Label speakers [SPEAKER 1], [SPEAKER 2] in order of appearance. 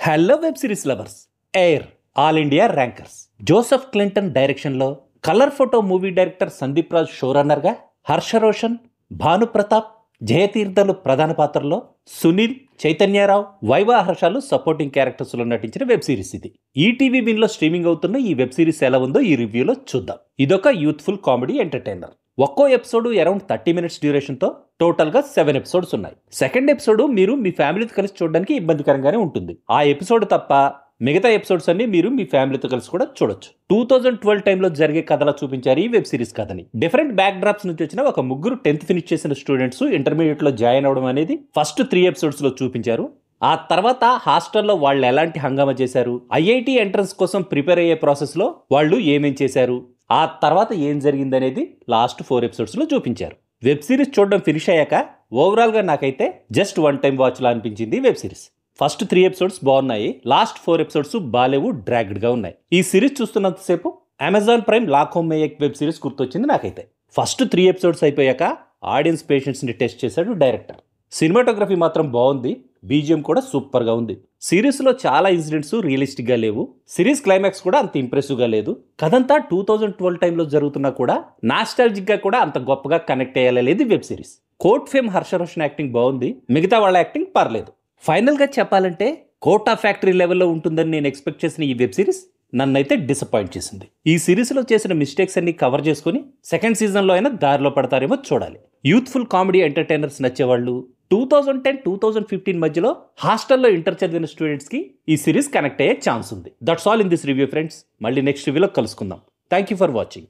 [SPEAKER 1] Hello web series lovers. Air all India rankers Joseph Clinton డైరెక్షన్లో colour photo movie director Sandeep Raj show రన్నర్గా, హర్ష రోషన్, భాను ప్రతాప్, జయతీర్థలు ప్రధాన పాత్రలో, సునీల్, చైతన్యరావు, వైవా హర్షాలు సపోర్టింగ్ క్యారెక్టర్స్లో నటించిన వెబ్ సిరీస్ ఇది. ఈటీవీ విన్లో స్ట్రీమింగ్ అవుతున్న ఈ వెబ్ సిరీస్ ఎలా ఉందో ఈ రివ్యూలో చూద్దాం. ఇదొక యూత్ఫుల్ కామెడీ ఎంటర్టైనర్. ఒక్కో ఎపిసోడ్ అరౌండ్ 30 minutes డ్యూరేషన్తో టోటల్గా 7 episodes ఉన్నాయి. సెకండ్ ఎపిసోడ్ మీరు మీ ఫ్యామిలీతో కలిసి చూడడానికి ఇబ్బందికరంగానే ఉంటుంది. ఆ ఎపిసోడ్ తప్ప మిగతా ఎపిసోడ్స్ అన్ని మీరు మీ ఫ్యామిలీతో కలిసి కూడా చూడొచ్చు. 2012 టైంలో జరిగే కథలా చూపించారు ఈ వెబ్ సిరీస్ కథని. డిఫరెంట్ బ్యాక్ డ్రాప్స్ నుంచి వచ్చిన ఒక ముగ్గురు 10th ఫినిష్ చేసిన స్టూడెంట్స్ ఇంటర్మీడియట్ లో జాయిన్ అవడం అనేది ఫస్ట్ 3 episodes లో చూపించారు. ఆ తర్వాత హాస్టల్లో వాళ్ళు ఎలాంటి హంగామా చేశారు, ఐఐటి ఎంట్రన్స్ కోసం ప్రిపేర్ అయ్యే ప్రాసెస్ లో వాళ్ళు ఏమేం చేశారు, ఆ తర్వాత ఏం జరిగిందనేది లాస్ట్ 4 episodes లో చూపించారు. వెబ్ సిరీస్ చూడడం ఫినిష్ అయ్యాక ఓవరాల్ గా నాకైతే జస్ట్ వన్ టైం వాచ్ లా అనిపించింది వెబ్ సిరీస్. ఫస్ట్ 3 episodes బాగున్నాయి, లాస్ట్ 4 episodes బాలేవు, డ్రాగ్డ్ గా ఉన్నాయి. ఈ సిరీస్ చూస్తున్నంతసేపు అమెజాన్ ప్రైమ్ లాఖో మే ఏక్ వెబ్ సిరీస్ గుర్తొచ్చింది నాకైతే. ఫస్ట్ 3 episodes అయిపోయాక ఆడియన్స్ పేషెన్స్ ని టెస్ట్ చేశాడు డైరెక్టర్. సినిమాటోగ్రఫీ మాత్రం బాగుంది, బీజిఎం కూడా సూపర్ గా ఉంది. సిరీస్ లో చాలా ఇన్సిడెంట్స్ రియలిస్టిక్ గా లేవు, సిరీస్ క్లైమాక్స్ కూడా అంత ఇంప్రెసివ్ గా లేదు. కథంతా 2012 టైంలో జరుగుతున్నా కూడా నాస్టాలజిక్ గా కూడా అంత గొప్పగా కనెక్ట్ అయ్యేలేదు web series. Court fame Harsha Roshan acting బాగుంది, మిగతా వాళ్ళ యాక్టింగ్ పర్లేదు. ఫైనల్ గా చెప్పాలంటే కోటా ఫ్యాక్టరీ లెవెల్లో ఉంటుందని నేను ఎక్స్పెక్ట్ చేసిన ఈ వెబ్ సిరీస్ నన్నైతే డిసప్పాయింట్ చేసింది. ఈ సిరీస్ లో చేసిన మిస్టేక్స్ అన్ని కవర్ చేసుకుని సెకండ్ సీజన్ లో అయినా దారిలో పడతారేమో చూడాలి. యూత్ఫుల్ కామెడీ ఎంటర్టైనర్స్ నచ్చేవాళ్ళు 2010-2015 మధ్యలో హాస్టల్లో ఇంటర్ చదివిన స్టూడెంట్స్ కి ఈ సిరీస్ కనెక్ట్ అయ్యే ఛాన్స్ ఉంది. That's all in this review friends. మళ్ళీ నెక్స్ట్ రివ్యూలో కలుసుకుందాం. Thank you for watching.